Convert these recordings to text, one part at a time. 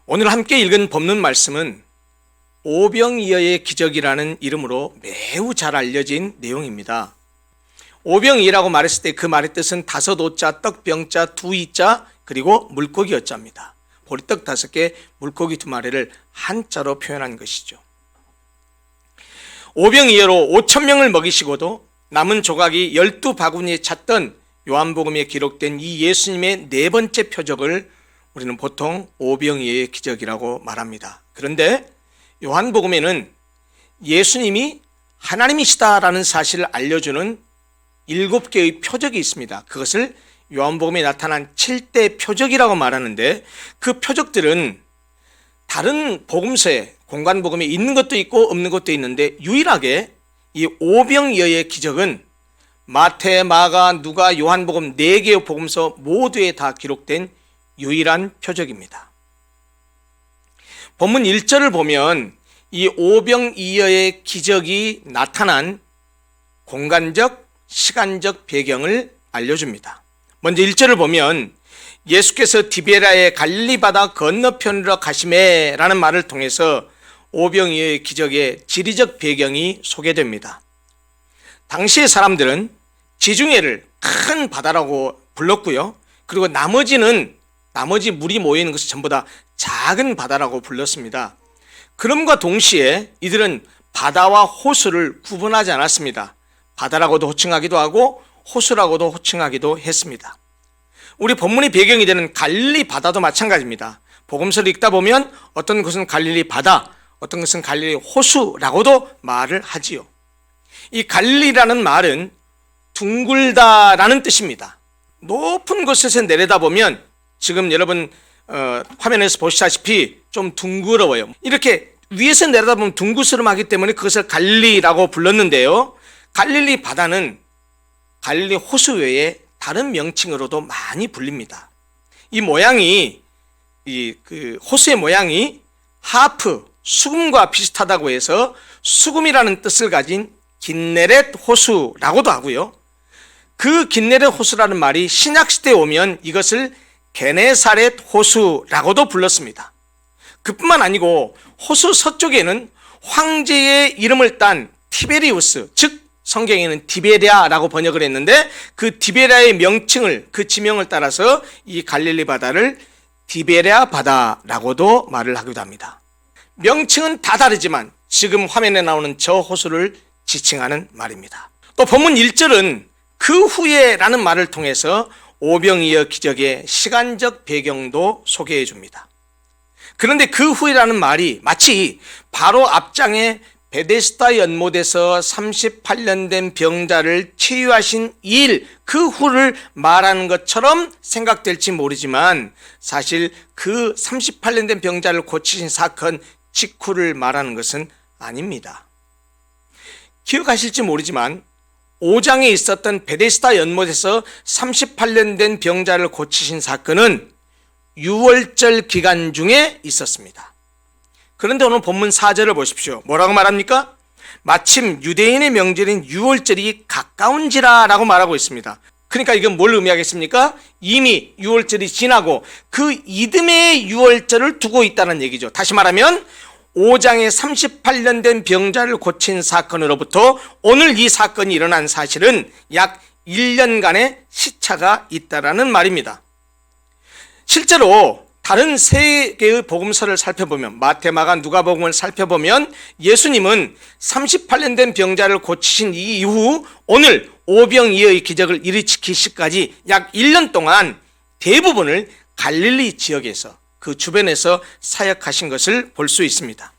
오늘 함께 읽은 본문 말씀은 오병이어의 기적이라는 이름으로 매우 잘 알려진 내용입니다. 오병이라고 말했을 때 그 말의 뜻은 5오자, 떡병자, 2이자, 그리고 물고기 어자입니다. 보리떡 5개, 물고기 2마리를 한자로 표현한 것이죠. 오병이어로 5,000명을 먹이시고도 남은 조각이 12바구니에 찼던 요한복음에 기록된 이 예수님의 4번째 표적을 우리는 보통 오병이어의 기적이라고 말합니다. 그런데 요한복음에는 예수님이 하나님이시다라는 사실을 알려주는 7개의 표적이 있습니다. 그것을 요한복음에 나타난 7대 표적이라고 말하는데, 그 표적들은 다른 복음서에, 공관복음에 있는 것도 있고 없는 것도 있는데, 유일하게 이 오병이어의 기적은 마태, 마가, 누가, 요한복음 4개의 복음서 모두에 다 기록된 유일한 표적입니다. 본문 1절을 보면 이 오병이어의 기적이 나타난 공간적, 시간적 배경을 알려줍니다. 먼저 1절을 보면 예수께서 디베라의 갈릴리 바다 건너편으로 가시매라는 말을 통해서 오병이어의 기적의 지리적 배경이 소개됩니다. 당시의 사람들은 지중해를 큰 바다라고 불렀고요. 그리고 나머지 물이 모여있는 것을 전부 다 작은 바다라고 불렀습니다. 그럼과 동시에 이들은 바다와 호수를 구분하지 않았습니다. 바다라고도 호칭하기도 하고 호수라고도 호칭하기도 했습니다. 우리 본문의 배경이 되는 갈릴리 바다도 마찬가지입니다. 복음서를 읽다 보면 어떤 것은 갈릴리 바다, 어떤 것은 갈릴리 호수라고도 말을 하지요. 이 갈릴리라는 말은 둥글다라는 뜻입니다. 높은 곳에서 내려다보면 지금 여러분 화면에서 보시다시피 좀 둥그러워요. 이렇게 위에서 내려다보면 둥그스름하기 때문에 그것을 갈릴리라고 불렀는데요. 갈릴리 바다는 갈릴리 호수 외에 다른 명칭으로도 많이 불립니다. 이 모양이 호수의 모양이 하프, 수금과 비슷하다고 해서 수금이라는 뜻을 가진 긴네렛 호수라고도 하고요. 그 긴네렛 호수라는 말이 신약시대에 오면 이것을 게네사렛 호수라고도 불렀습니다. 그뿐만 아니고 호수 서쪽에는 황제의 이름을 딴 티베리우스, 즉 성경에는 디베랴라고 번역을 했는데, 그 디베랴의 명칭을, 그 지명을 따라서 이 갈릴리 바다를 디베랴 바다라고도 말을 하기도 합니다. 명칭은 다 다르지만 지금 화면에 나오는 저 호수를 지칭하는 말입니다. 또 본문 1절은 그 후에라는 말을 통해서 오병이어 기적의 시간적 배경도 소개해 줍니다. 그런데 그 후에라는 말이 마치 바로 앞장에 베데스다 연못에서 38년 된 병자를 치유하신 일, 그 후를 말하는 것처럼 생각될지 모르지만 사실 그 38년 된 병자를 고치신 사건 직후를 말하는 것은 아닙니다. 기억하실지 모르지만 5장에 있었던 베데스다 연못에서 38년 된 병자를 고치신 사건은 유월절 기간 중에 있었습니다. 그런데 오늘 본문 4절을 보십시오. 뭐라고 말합니까? 마침 유대인의 명절인 유월절이 가까운지라 라고 말하고 있습니다. 그러니까 이건 뭘 의미하겠습니까? 이미 유월절이 지나고 그 이듬해의 유월절을 두고 있다는 얘기죠. 다시 말하면 5장에 38년 된 병자를 고친 사건으로부터 오늘 이 사건이 일어난 사실은 약 1년간의 시차가 있다라는 말입니다. 실제로 다른 3개의 복음서를 살펴보면, 마태, 마가, 누가복음을 살펴보면 예수님은 38년 된 병자를 고치신 이후 오늘 오병이어의 기적을 일으키시기까지 약 1년 동안 대부분을 갈릴리 지역에서, 그 주변에서 사역하신 것을 볼 수 있습니다.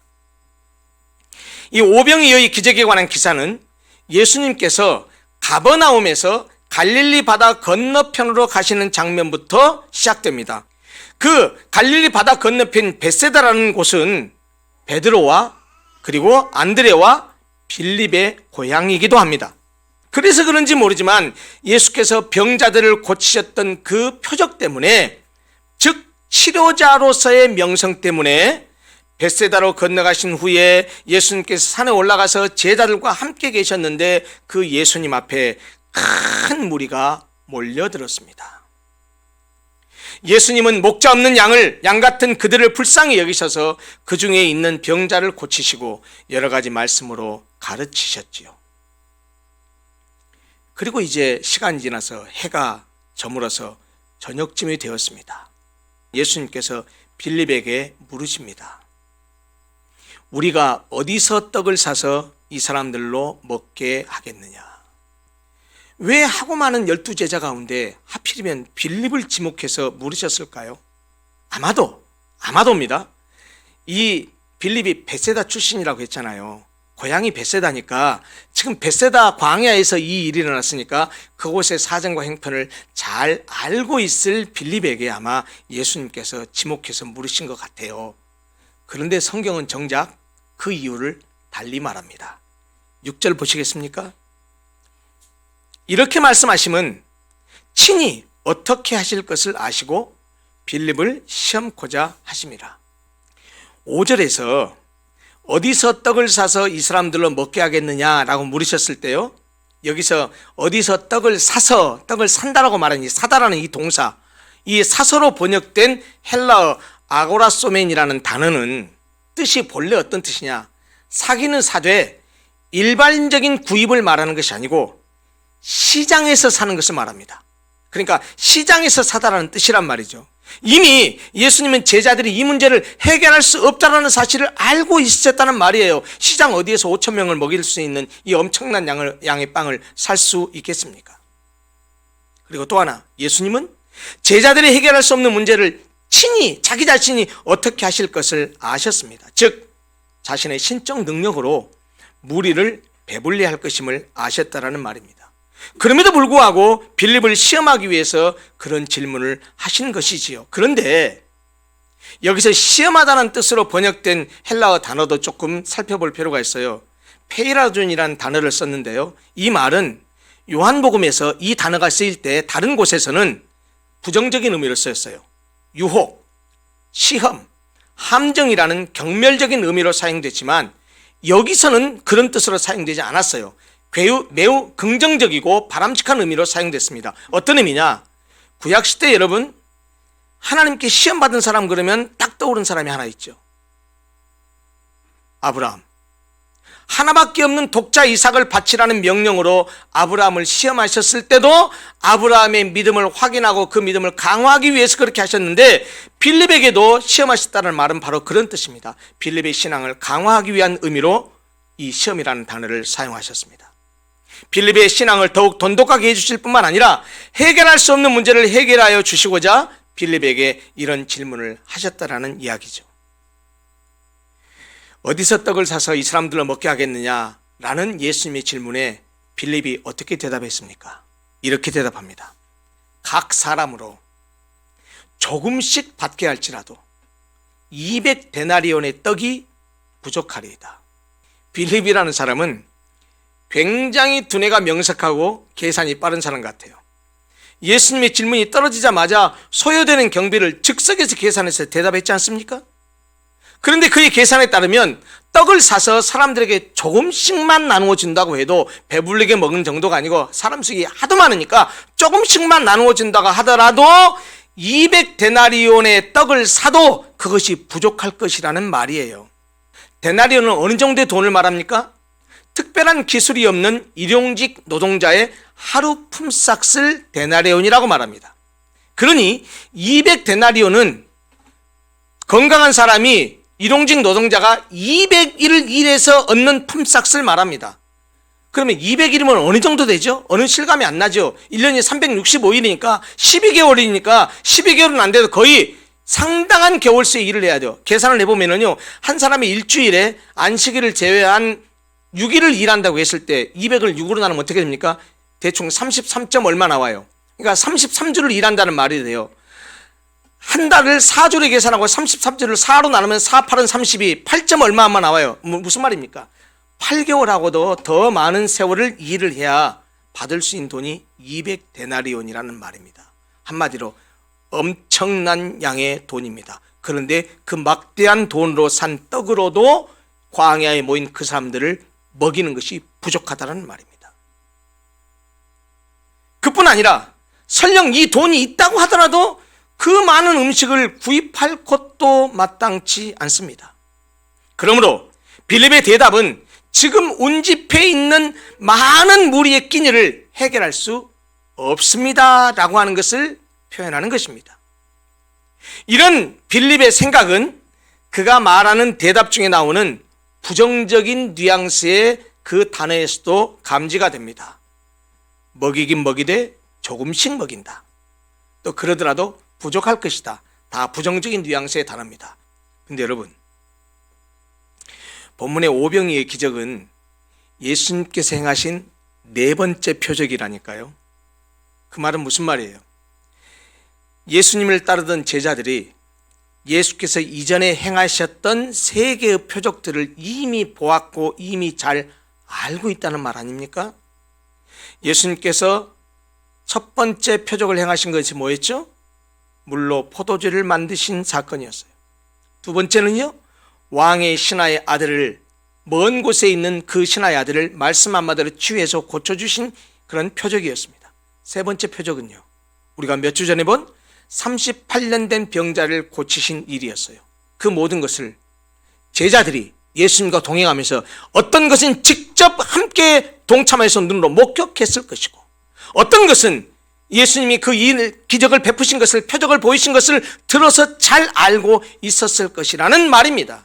이 오병이어의 기적에 관한 기사는 예수님께서 가버나움에서 갈릴리 바다 건너편으로 가시는 장면부터 시작됩니다. 그 갈릴리 바다 건너편 베세다라는 곳은 베드로와 그리고 안드레와 빌립의 고향이기도 합니다. 그래서 그런지 모르지만 예수께서 병자들을 고치셨던 그 표적 때문에, 즉 치료자로서의 명성 때문에 베세다로 건너가신 후에 예수님께서 산에 올라가서 제자들과 함께 계셨는데 그 예수님 앞에 큰 무리가 몰려들었습니다. 예수님은 목자 없는 양 같은 그들을 불쌍히 여기셔서 그 중에 있는 병자를 고치시고 여러 가지 말씀으로 가르치셨지요. 그리고 이제 시간이 지나서 해가 저물어서 저녁쯤이 되었습니다. 예수님께서 빌립에게 물으십니다. 우리가 어디서 떡을 사서 이 사람들로 먹게 하겠느냐? 왜 하고 많은 12제자 가운데 하필이면 빌립을 지목해서 물으셨을까요? 아마도입니다. 이 빌립이 베세다 출신이라고 했잖아요. 고향이 베세다니까 지금 베세다 광야에서 이 일이 일어났으니까 그곳의 사정과 형편을 잘 알고 있을 빌립에게 아마 예수님께서 지목해서 물으신 것 같아요. 그런데 성경은 정작 그 이유를 달리 말합니다. 6절 보시겠습니까? 이렇게 말씀하시면 친히 어떻게 하실 것을 아시고 빌립을 시험코자 하심이라. 5절에서 어디서 떡을 사서 이 사람들로 먹게 하겠느냐라고 물으셨을 때요, 여기서 어디서 떡을 사서, 떡을 산다라고 말하는 이 사다라는 이 동사, 이 사서로 번역된 헬라어 아고라소멘이라는 단어는 뜻이 본래 어떤 뜻이냐? 사기는 사되 일반적인 구입을 말하는 것이 아니고 시장에서 사는 것을 말합니다. 그러니까 시장에서 사다라는 뜻이란 말이죠. 이미 예수님은 제자들이 이 문제를 해결할 수 없다는 사실을 알고 있었다는 말이에요. 시장 어디에서 5천 명을 먹일 수 있는 이 엄청난 양의 빵을 살 수 있겠습니까? 그리고 또 하나, 예수님은 제자들이 해결할 수 없는 문제를 친히 자기 자신이 어떻게 하실 것을 아셨습니다. 즉 자신의 신적 능력으로 무리를 배불리 할 것임을 아셨다라는 말입니다. 그럼에도 불구하고 빌립을 시험하기 위해서 그런 질문을 하신 것이지요. 그런데 여기서 시험하다는 뜻으로 번역된 헬라어 단어도 조금 살펴볼 필요가 있어요. 페이라존이라는 단어를 썼는데요, 이 말은 요한복음에서 이 단어가 쓰일 때 다른 곳에서는 부정적인 의미로 쓰였어요. 유혹, 시험, 함정이라는 경멸적인 의미로 사용됐지만 여기서는 그런 뜻으로 사용되지 않았어요. 매우 긍정적이고 바람직한 의미로 사용됐습니다. 어떤 의미냐? 구약시대 여러분, 하나님께 시험받은 사람 그러면 딱 떠오른 사람이 하나 있죠. 아브라함. 하나밖에 없는 독자 이삭을 바치라는 명령으로 아브라함을 시험하셨을 때도 아브라함의 믿음을 확인하고 그 믿음을 강화하기 위해서 그렇게 하셨는데, 빌립에게도 시험하셨다는 말은 바로 그런 뜻입니다. 빌립의 신앙을 강화하기 위한 의미로 이 시험이라는 단어를 사용하셨습니다. 빌립의 신앙을 더욱 돈독하게 해주실 뿐만 아니라 해결할 수 없는 문제를 해결하여 주시고자 빌립에게 이런 질문을 하셨다라는 이야기죠. 어디서 떡을 사서 이 사람들로 먹게 하겠느냐라는 예수님의 질문에 빌립이 어떻게 대답했습니까? 이렇게 대답합니다. 각 사람으로 조금씩 받게 할지라도 200데나리온의 떡이 부족하리이다. 빌립이라는 사람은 굉장히 두뇌가 명석하고 계산이 빠른 사람 같아요. 예수님의 질문이 떨어지자마자 소요되는 경비를 즉석에서 계산해서 대답했지 않습니까? 그런데 그의 계산에 따르면 떡을 사서 사람들에게 조금씩만 나누어 준다고 해도 배불리게 먹는 정도가 아니고 사람 수가 하도 많으니까 조금씩만 나누어 준다고 하더라도 200데나리온의 떡을 사도 그것이 부족할 것이라는 말이에요. 데나리온은 어느 정도의 돈을 말합니까? 특별한 기술이 없는 일용직 노동자의 하루 품삯을 데나리온이라고 말합니다. 그러니 200데나리온은 건강한 사람이, 일용직 노동자가 200일을 일해서 얻는 품삯을 말합니다. 그러면 200일이면 어느 정도 되죠? 어느 실감이 안 나죠? 1년이 365일이니까 12개월이니까 12개월은 안 돼도 거의 상당한 겨울수의 일을 해야 돼요. 계산을 해보면은요, 한 사람이 일주일에 안식일을 제외한 6일을 일한다고 했을 때 200을 6으로 나누면 어떻게 됩니까? 대충 33점 얼마 나와요. 그러니까 33주를 일한다는 말이 돼요. 한 달을 4주로 계산하고 33주를 4로 나누면 4, 8은 32, 8점 얼마만 나와요. 무슨 말입니까? 8개월하고도 더 많은 세월을 일을 해야 받을 수 있는 돈이 200데나리온이라는 말입니다. 한마디로 엄청난 양의 돈입니다. 그런데 그 막대한 돈으로 산 떡으로도 광야에 모인 그 사람들을 먹이는 것이 부족하다는 말입니다. 그뿐 아니라 설령 이 돈이 있다고 하더라도 그 많은 음식을 구입할 곳도 마땅치 않습니다. 그러므로 빌립의 대답은 지금 운집해 있는 많은 무리의 끼니를 해결할 수 없습니다 라고 하는 것을 표현하는 것입니다. 이런 빌립의 생각은 그가 말하는 대답 중에 나오는 부정적인 뉘앙스의 그 단어에서도 감지가 됩니다. 먹이긴 먹이되 조금씩 먹인다. 또 그러더라도 부족할 것이다. 다 부정적인 뉘앙스의 단어입니다. 근데 여러분, 본문의 오병이의 기적은 예수님께서 행하신 네 번째 표적이라니까요. 그 말은 무슨 말이에요? 예수님을 따르던 제자들이 예수께서 이전에 행하셨던 세 개의 표적들을 이미 보았고 이미 잘 알고 있다는 말 아닙니까? 예수님께서 첫 번째 표적을 행하신 것이 뭐였죠? 물로 포도주를 만드신 사건이었어요. 두 번째는요, 왕의 신하의 아들을, 먼 곳에 있는 그 신하의 아들을 말씀 한마디로 치유해서 고쳐주신 그런 표적이었습니다. 세 번째 표적은요, 우리가 몇 주 전에 본 38년 된 병자를 고치신 일이었어요. 그 모든 것을 제자들이 예수님과 동행하면서 어떤 것은 직접 함께 동참해서 눈으로 목격했을 것이고, 어떤 것은 예수님이 그 기적을 베푸신 것을, 표적을 보이신 것을 들어서 잘 알고 있었을 것이라는 말입니다.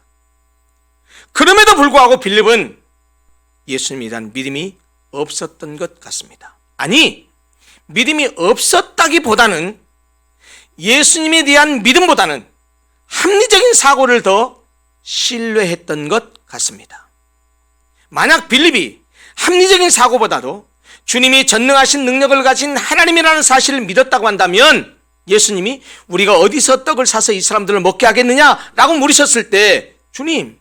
그럼에도 불구하고 빌립은 예수님에 대한 믿음이 없었던 것 같습니다. 아니, 믿음이 없었다기보다는 예수님에 대한 믿음보다는 합리적인 사고를 더 신뢰했던 것 같습니다. 만약 빌립이 합리적인 사고보다도 주님이 전능하신 능력을 가진 하나님이라는 사실을 믿었다고 한다면, 예수님이 우리가 어디서 떡을 사서 이 사람들을 먹게 하겠느냐라고 물으셨을 때, 주님,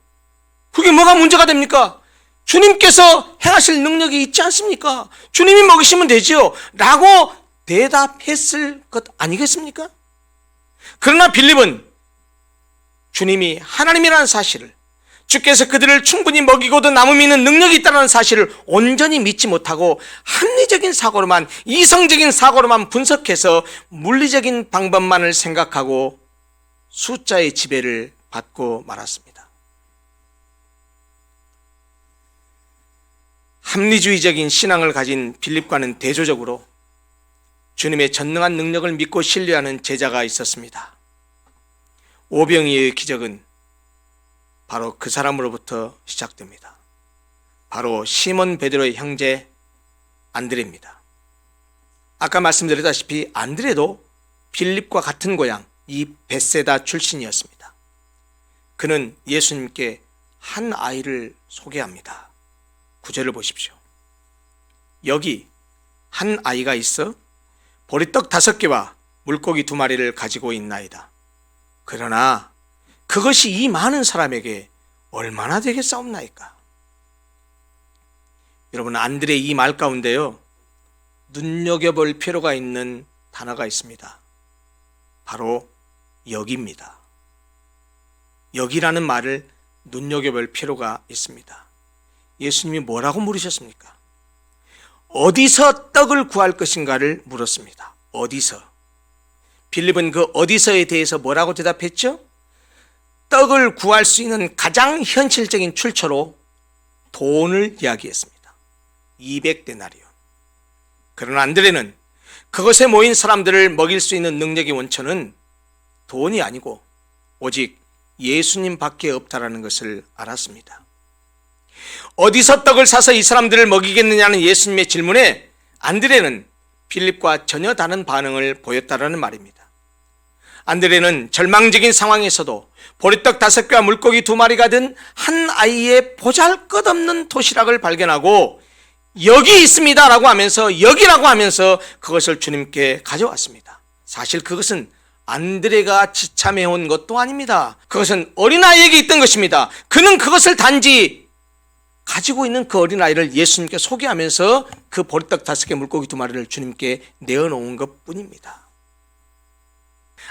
그게 뭐가 문제가 됩니까? 주님께서 행하실 능력이 있지 않습니까? 주님이 먹이시면 되지요 라고 대답했을 것 아니겠습니까? 그러나 빌립은 주님이 하나님이라는 사실을, 주께서 그들을 충분히 먹이고도 남음이 있는 능력이 있다는 사실을 온전히 믿지 못하고 합리적인 사고로만, 이성적인 사고로만 분석해서 물리적인 방법만을 생각하고 숫자의 지배를 받고 말았습니다. 합리주의적인 신앙을 가진 빌립과는 대조적으로 주님의 전능한 능력을 믿고 신뢰하는 제자가 있었습니다. 오병이의 기적은 바로 그 사람으로부터 시작됩니다. 바로 시몬 베드로의 형제 안드레입니다. 아까 말씀드렸다시피 안드레도 빌립과 같은 고향 이 벳세다 출신이었습니다. 그는 예수님께 한 아이를 소개합니다. 9절을 보십시오. 여기 한 아이가 있어 보리떡 5개와 물고기 2마리를 가지고 있나이다. 그러나 그것이 이 많은 사람에게 얼마나 되겠사옵나이까? 여러분, 안드레의 이 말 가운데요, 눈여겨볼 필요가 있는 단어가 있습니다. 바로 여기입니다. 여기라는 말을 눈여겨볼 필요가 있습니다. 예수님이 뭐라고 물으셨습니까? 어디서 떡을 구할 것인가를 물었습니다. 어디서? 빌립은 그 어디서에 대해서 뭐라고 대답했죠? 떡을 구할 수 있는 가장 현실적인 출처로 돈을 이야기했습니다. 200데나리온. 그러나 안드레는 그것에 모인 사람들을 먹일 수 있는 능력의 원천은 돈이 아니고 오직 예수님밖에 없다라는 것을 알았습니다. 어디서 떡을 사서 이 사람들을 먹이겠느냐는 예수님의 질문에 안드레는 빌립과 전혀 다른 반응을 보였다라는 말입니다. 안드레는 절망적인 상황에서도 보리떡 5개와 물고기 2마리가 든 한 아이의 보잘것없는 도시락을 발견하고 여기 있습니다 라고 하면서, 여기라고 하면서 그것을 주님께 가져왔습니다. 사실 그것은 안드레가 지참해온 것도 아닙니다. 그것은 어린아이에게 있던 것입니다. 그는 그것을 단지 가지고 있는 그 어린아이를 예수님께 소개하면서 그 보리떡 5개 물고기 2마리를 주님께 내어놓은 것 뿐입니다.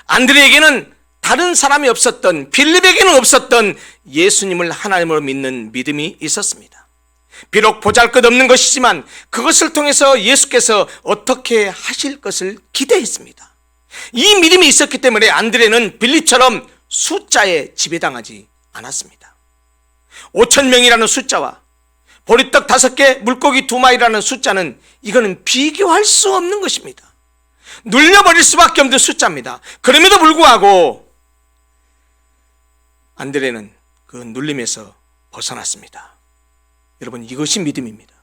안드레에게는 다른 사람이 없었던, 빌립에게는 없었던 예수님을 하나님으로 믿는 믿음이 있었습니다. 비록 보잘것없는 것이지만 그것을 통해서 예수께서 어떻게 하실 것을 기대했습니다. 이 믿음이 있었기 때문에 안드레는 빌립처럼 숫자에 지배당하지 않았습니다. 5,000명이라는 숫자와 보리떡 5개, 물고기 2마리라는 숫자는 이거는 비교할 수 없는 것입니다. 눌려버릴 수밖에 없는 숫자입니다. 그럼에도 불구하고 안드레는 그 눌림에서 벗어났습니다. 여러분, 이것이 믿음입니다.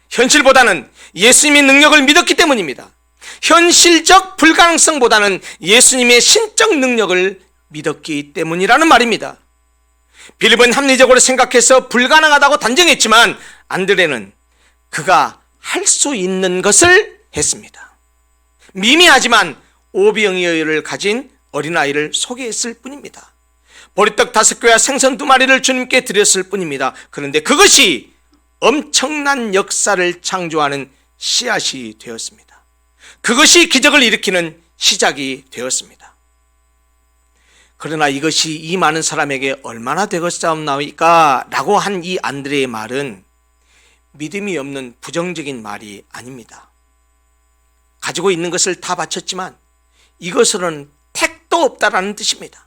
현실보다는 예수님의 능력을 믿었기 때문입니다. 현실적 불가능성보다는 예수님의 신적 능력을 믿었기 때문이라는 말입니다. 빌립은 합리적으로 생각해서 불가능하다고 단정했지만 안드레는 그가 할 수 있는 것을 했습니다. 미미하지만 오병이어를 가진 어린아이를 소개했을 뿐입니다. 보리떡 5개와 생선 2마리를 주님께 드렸을 뿐입니다. 그런데 그것이 엄청난 역사를 창조하는 씨앗이 되었습니다. 그것이 기적을 일으키는 시작이 되었습니다. 그러나 이것이 이 많은 사람에게 얼마나 되겠사옵나이까 라고 한 이 안드레의 말은 믿음이 없는 부정적인 말이 아닙니다. 가지고 있는 것을 다 바쳤지만 이것으로는 택도 없다라는 뜻입니다.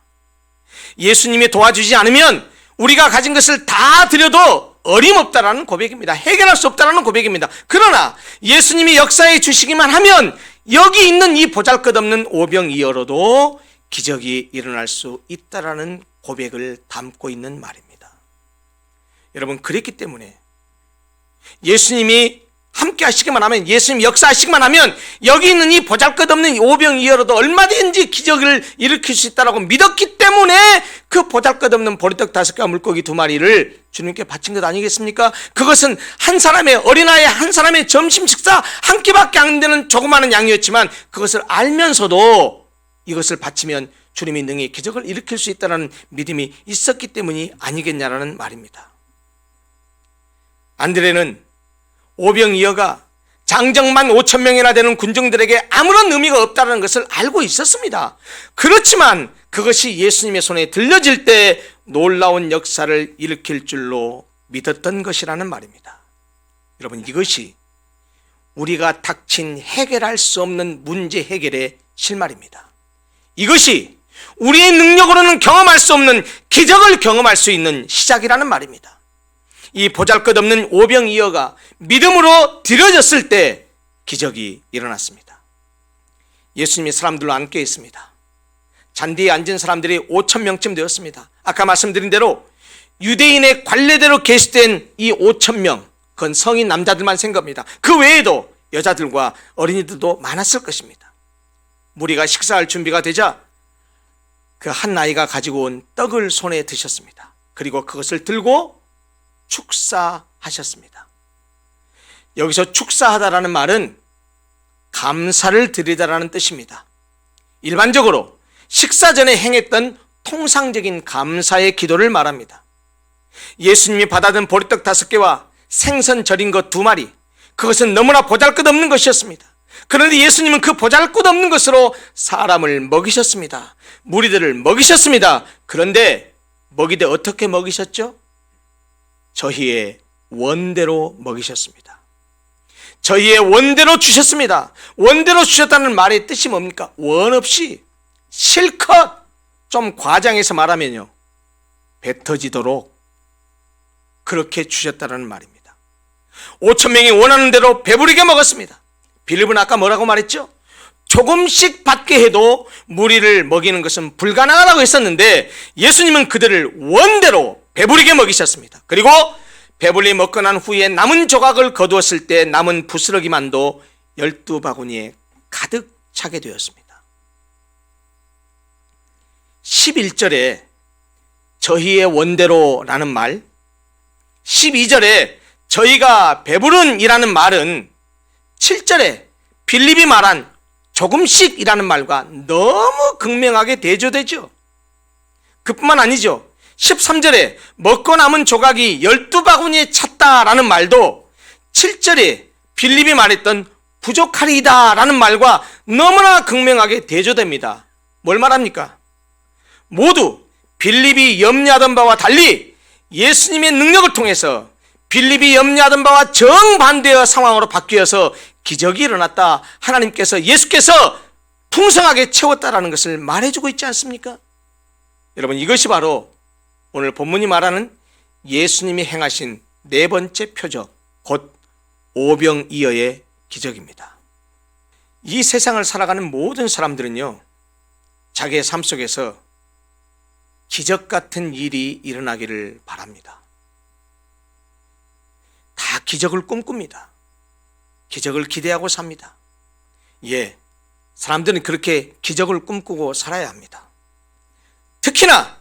예수님이 도와주지 않으면 우리가 가진 것을 다 드려도 어림없다라는 고백입니다. 해결할 수 없다라는 고백입니다. 그러나 예수님이 역사해 주시기만 하면 여기 있는 이 보잘것없는 오병이어로도 기적이 일어날 수 있다라는 고백을 담고 있는 말입니다. 여러분, 그랬기 때문에 예수님이 함께 하시기만 하면, 예수님 역사하시기만 하면 여기 있는 이 보잘것없는 오병이어로도 얼마든지 기적을 일으킬 수 있다라고 믿었기 때문에 그 보잘것없는 보리떡 5개와 물고기 2마리를 주님께 바친 것 아니겠습니까? 그것은 한 사람의 어린아이 한 사람의 점심 식사 한 끼밖에 안 되는 조그마한 양이었지만 그것을 알면서도 이것을 바치면 주님이 능히 기적을 일으킬 수 있다는 믿음이 있었기 때문이 아니겠냐라는 말입니다. 안드레는 오병이어가 장정만 5,000명이나 되는 군중들에게 아무런 의미가 없다는 것을 알고 있었습니다. 그렇지만 그것이 예수님의 손에 들려질 때 놀라운 역사를 일으킬 줄로 믿었던 것이라는 말입니다. 여러분, 이것이 우리가 닥친 해결할 수 없는 문제 해결의 실마리입니다. 이것이 우리의 능력으로는 경험할 수 없는 기적을 경험할 수 있는 시작이라는 말입니다. 이 보잘것없는 오병이어가 믿음으로 드려졌을 때 기적이 일어났습니다. 예수님이 사람들로 앉게 했습니다. 잔디에 앉은 사람들이 5,000명쯤 되었습니다. 아까 말씀드린 대로 유대인의 관례대로 계수된 이 5,000명, 그건 성인 남자들만 생각합니다. 그 외에도 여자들과 어린이들도 많았을 것입니다. 무리가 식사할 준비가 되자 그 한 아이가 가지고 온 떡을 손에 드셨습니다. 그리고 그것을 들고 축사하셨습니다. 여기서 축사하다라는 말은 감사를 드리다라는 뜻입니다. 일반적으로 식사 전에 행했던 통상적인 감사의 기도를 말합니다. 예수님이 받아든 보리떡 5개와 생선 절인 것 2마리, 그것은 너무나 보잘것없는 것이었습니다. 그런데 예수님은 그 보잘것없는 것으로 사람을 먹이셨습니다. 무리들을 먹이셨습니다. 그런데 먹이되 어떻게 먹이셨죠? 저희의 원대로 먹이셨습니다. 저희의 원대로 주셨습니다. 원대로 주셨다는 말의 뜻이 뭡니까? 원 없이 실컷, 좀 과장해서 말하면요, 뱉어지도록 그렇게 주셨다는 말입니다. 5,000명이 원하는 대로 배부르게 먹었습니다. 빌립은 아까 뭐라고 말했죠? 조금씩 받게 해도 무리를 먹이는 것은 불가능하다고 했었는데 예수님은 그들을 원대로 배부르게 먹이셨습니다. 그리고 배불리 먹고 난 후에 남은 조각을 거두었을 때 남은 부스러기만도 12바구니에 가득 차게 되었습니다. 11절에 저희의 원대로라는 말, 12절에 저희가 배부른이라는 말은 7절에 빌립이 말한 조금씩이라는 말과 너무 극명하게 대조되죠. 그뿐만 아니죠. 13절에 먹고 남은 조각이 12바구니에 찼다라는 말도 7절에 빌립이 말했던 부족하리이다 라는 말과 너무나 극명하게 대조됩니다. 뭘 말합니까? 모두 빌립이 염려하던 바와 달리 예수님의 능력을 통해서 빌립이 염려하던 바와 정반대의 상황으로 바뀌어서 기적이 일어났다. 하나님께서, 예수께서 풍성하게 채웠다라는 것을 말해주고 있지 않습니까? 여러분, 이것이 바로 오늘 본문이 말하는 예수님이 행하신 네 번째 표적, 곧 오병이어의 기적입니다. 이 세상을 살아가는 모든 사람들은요, 자기의 삶 속에서 기적 같은 일이 일어나기를 바랍니다. 다 기적을 꿈꿉니다. 기적을 기대하고 삽니다. 예, 사람들은 그렇게 기적을 꿈꾸고 살아야 합니다. 특히나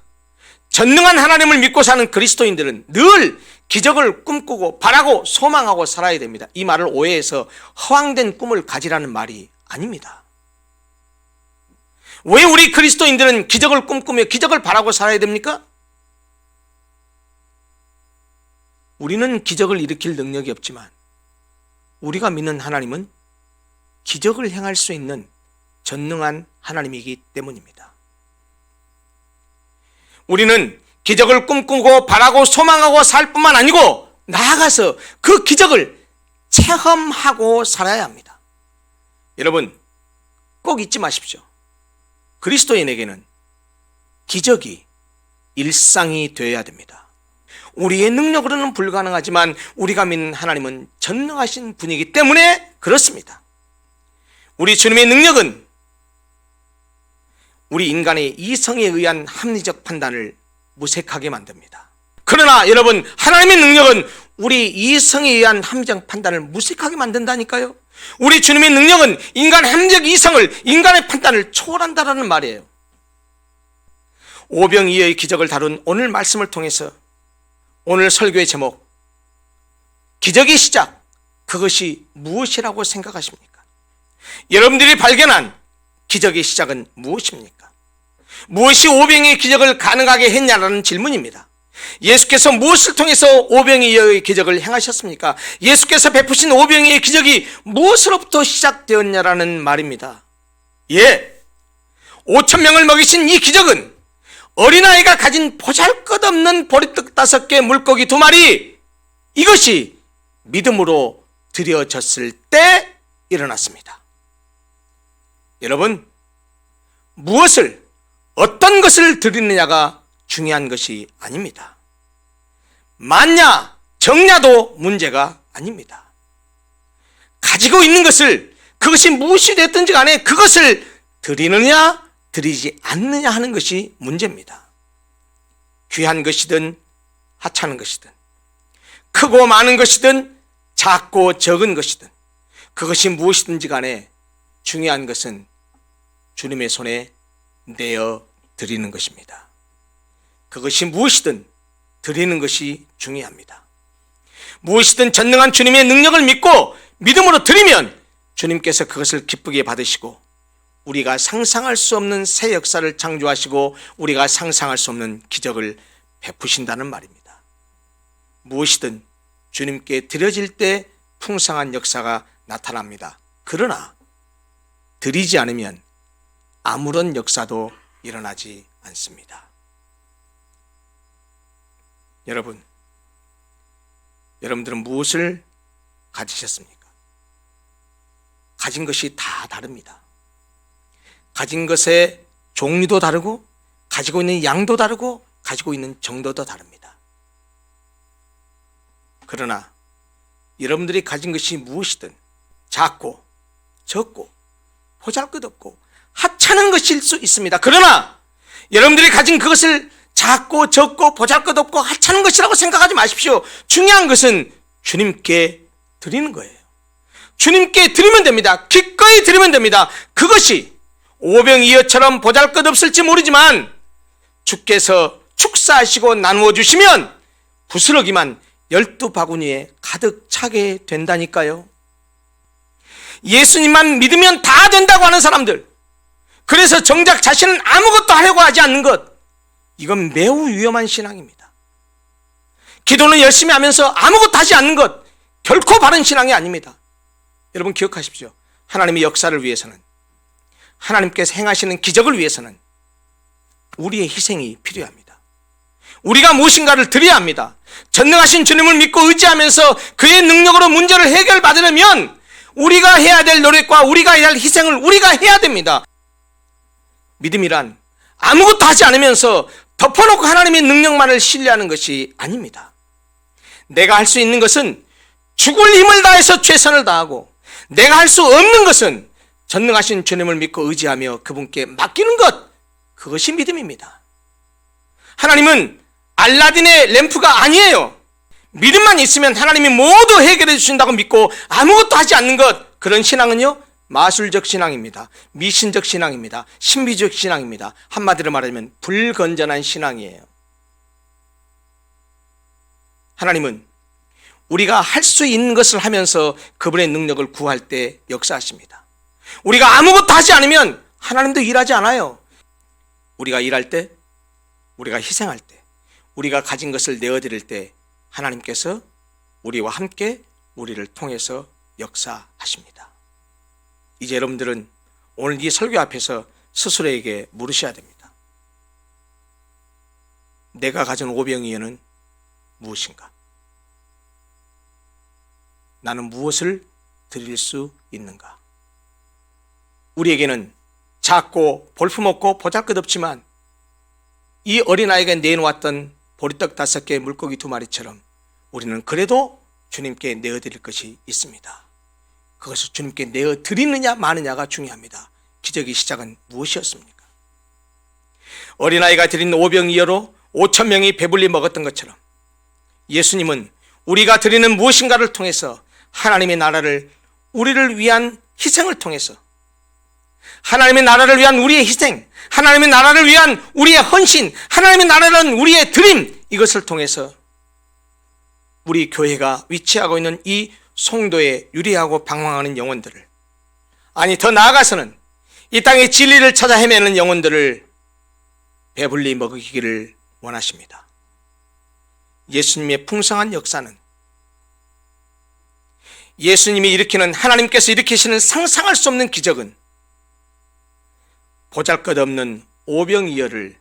전능한 하나님을 믿고 사는 그리스도인들은 늘 기적을 꿈꾸고 바라고 소망하고 살아야 됩니다. 이 말을 오해해서 허황된 꿈을 가지라는 말이 아닙니다. 왜 우리 그리스도인들은 기적을 꿈꾸며 기적을 바라고 살아야 됩니까? 우리는 기적을 일으킬 능력이 없지만 우리가 믿는 하나님은 기적을 행할 수 있는 전능한 하나님이기 때문입니다. 우리는 기적을 꿈꾸고 바라고 소망하고 살 뿐만 아니고 나아가서 그 기적을 체험하고 살아야 합니다. 여러분, 꼭 잊지 마십시오. 그리스도인에게는 기적이 일상이 되어야 됩니다. 우리의 능력으로는 불가능하지만 우리가 믿는 하나님은 전능하신 분이기 때문에 그렇습니다. 우리 주님의 능력은 우리 인간의 이성에 의한 합리적 판단을 무색하게 만듭니다. 그러나 여러분, 하나님의 능력은 우리 이성에 의한 합리적 판단을 무색하게 만든다니까요. 우리 주님의 능력은 인간의 합리적 이성을, 인간의 판단을 초월한다라는 말이에요. 오병이어의 기적을 다룬 오늘 말씀을 통해서 오늘 설교의 제목, 기적의 시작, 그것이 무엇이라고 생각하십니까? 여러분들이 발견한 기적의 시작은 무엇입니까? 무엇이 오병이어의 기적을 가능하게 했냐라는 질문입니다. 예수께서 무엇을 통해서 오병이어의 기적을 행하셨습니까? 예수께서 베푸신 오병이어의 기적이 무엇으로부터 시작되었냐라는 말입니다. 예, 5,000명을 먹이신 이 기적은 어린아이가 가진 보잘것없는 보리떡 5개, 물고기 2마리, 이것이 믿음으로 드려졌을 때 일어났습니다. 여러분, 무엇을, 어떤 것을 드리느냐가 중요한 것이 아닙니다. 많냐, 적냐도 문제가 아닙니다. 가지고 있는 것을, 그것이 무엇이 됐든지 간에 그것을 드리느냐, 드리지 않느냐 하는 것이 문제입니다. 귀한 것이든 하찮은 것이든, 크고 많은 것이든 작고 적은 것이든, 그것이 무엇이든지 간에 중요한 것은 주님의 손에 내어 드리는 것입니다. 그것이 무엇이든 드리는 것이 중요합니다. 무엇이든 전능한 주님의 능력을 믿고 믿음으로 드리면 주님께서 그것을 기쁘게 받으시고 우리가 상상할 수 없는 새 역사를 창조하시고 우리가 상상할 수 없는 기적을 베푸신다는 말입니다. 무엇이든 주님께 드려질 때 풍성한 역사가 나타납니다. 그러나 드리지 않으면 아무런 역사도 일어나지 않습니다. 여러분, 여러분들은 무엇을 가지셨습니까? 가진 것이 다 다릅니다. 가진 것의 종류도 다르고 가지고 있는 양도 다르고 가지고 있는 정도도 다릅니다. 그러나 여러분들이 가진 것이 무엇이든 작고 적고 보잘것없고 하찮은 것일 수 있습니다. 그러나 여러분들이 가진 그것을 작고 적고 보잘것없고 하찮은 것이라고 생각하지 마십시오. 중요한 것은 주님께 드리는 거예요. 주님께 드리면 됩니다. 기꺼이 드리면 됩니다. 그것이 오병이어처럼 보잘것없을지 모르지만 주께서 축사하시고 나누어 주시면 부스러기만 12바구니에 가득 차게 된다니까요. 예수님만 믿으면 다 된다고 하는 사람들, 그래서 정작 자신은 아무것도 하려고 하지 않는 것, 이건 매우 위험한 신앙입니다. 기도는 열심히 하면서 아무것도 하지 않는 것, 결코 바른 신앙이 아닙니다. 여러분 기억하십시오. 하나님의 역사를 위해서는, 하나님께서 행하시는 기적을 위해서는 우리의 희생이 필요합니다. 우리가 무엇인가를 드려야 합니다. 전능하신 주님을 믿고 의지하면서 그의 능력으로 문제를 해결받으려면 우리가 해야 될 노력과 우리가 해야 할 희생을 우리가 해야 됩니다. 믿음이란 아무것도 하지 않으면서 덮어놓고 하나님의 능력만을 신뢰하는 것이 아닙니다. 내가 할 수 있는 것은 죽을 힘을 다해서 최선을 다하고, 내가 할 수 없는 것은 전능하신 주님을 믿고 의지하며 그분께 맡기는 것, 그것이 믿음입니다. 하나님은 알라딘의 램프가 아니에요. 믿음만 있으면 하나님이 모두 해결해 주신다고 믿고 아무것도 하지 않는 것, 그런 신앙은요, 마술적 신앙입니다. 미신적 신앙입니다. 신비적 신앙입니다. 한마디로 말하면 불건전한 신앙이에요. 하나님은 우리가 할 수 있는 것을 하면서 그분의 능력을 구할 때 역사하십니다. 우리가 아무것도 하지 않으면 하나님도 일하지 않아요. 우리가 일할 때, 우리가 희생할 때, 우리가 가진 것을 내어드릴 때 하나님께서 우리와 함께 우리를 통해서 역사하십니다. 이제 여러분들은 오늘 이 설교 앞에서 스스로에게 물으셔야 됩니다. 내가 가진 오병이어는 무엇인가? 나는 무엇을 드릴 수 있는가? 우리에게는 작고 볼품없고 보잘것없지만 이 어린아이가 내놓았던 보리떡 5개, 물고기 2마리처럼 우리는 그래도 주님께 내어드릴 것이 있습니다. 그것을 주님께 내어드리느냐 마느냐가 중요합니다. 기적의 시작은 무엇이었습니까? 어린아이가 드린 오병이어로 5,000명이 배불리 먹었던 것처럼 예수님은 우리가 드리는 무엇인가를 통해서 하나님의 나라를, 우리를 위한 희생을 통해서, 하나님의 나라를 위한 우리의 희생, 하나님의 나라를 위한 우리의 헌신, 하나님의 나라는 우리의 드림, 이것을 통해서 우리 교회가 위치하고 있는 이 송도에 유리하고 방황하는 영혼들을, 아니 더 나아가서는 이 땅의 진리를 찾아 헤매는 영혼들을 배불리 먹이기를 원하십니다. 예수님의 풍성한 역사는, 예수님이 일으키는, 하나님께서 일으키시는 상상할 수 없는 기적은 보잘것없는 오병이어를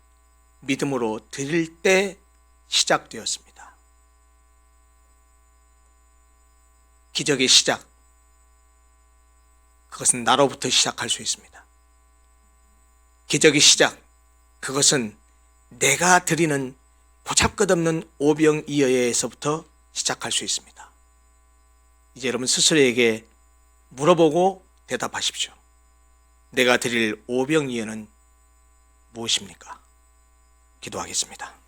믿음으로 드릴 때 시작되었습니다. 기적의 시작, 그것은 나로부터 시작할 수 있습니다. 기적의 시작, 그것은 내가 드리는 보잘것없는 오병이어에서부터 시작할 수 있습니다. 이제 여러분 스스로에게 물어보고 대답하십시오. 내가 드릴 오병이어는 무엇입니까? 기도하겠습니다.